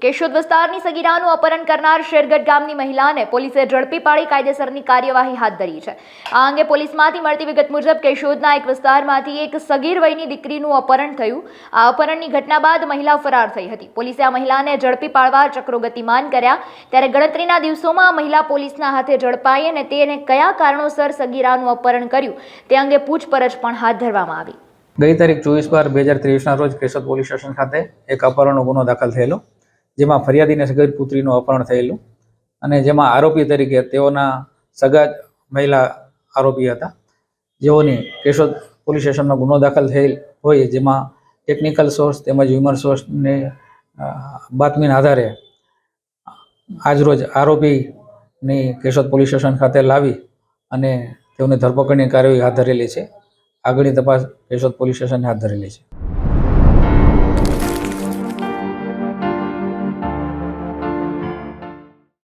કેશોદ વિસ્તારની સગીરાનું અપહરણ કરનાર શેરગઢ ગામની મહિલાને પોલીસે ઝડપી પાડી કાયદેસરની કાર્યવાહી હાથ ધરી છે। આ અંગે પોલીસમાંથી મળતી વિગત મુજબ કેશોદના એક વિસ્તારમાંથી એક સગીર વયની દીકરીનું અપહરણ થયું। આ અપહરણની ઘટના બાદ મહિલા ફરાર થઈ હતી। પોલીસે આ મહિલાને ઝડપી પાડવા ચક્રો ગતિમાન કર્યા, ત્યારે ગણતરીના દિવસોમાં આ મહિલા પોલીસના હાથે ઝડપાઈ અને તેને કયા કારણોસર સગીરાનું અપહરણ કર્યું તે અંગે પૂછપરછ પણ હાથ ધરવામાં આવી। ગઈ તારીખ 24/12/2023 રોજ કેશોદ પોલીસ સ્ટેશન ખાતે એક અપહરણનો ગુનો દાખલ થયેલો, જેમાં ફરિયાદીને સગીર પુત્રીનું અપહરણ થયેલું અને જેમાં આરોપી તરીકે તેઓના સગા મહિલા આરોપી હતા, જેઓની કેશોદ પોલીસ સ્ટેશનમાં ગુનો દાખલ થયેલ હોય, જેમાં ટેકનિકલ સોર્સ તેમજ હ્યુમન સોર્સને બાતમીના આધારે આજરોજ આરોપીની કેશોદ પોલીસ સ્ટેશન ખાતે લાવી અને તેઓની ધરપકડની કાર્યવાહી હાથ ધરેલી છે। આગળની તપાસ કેશોદ પોલીસ સ્ટેશને હાથ ધરેલી છે।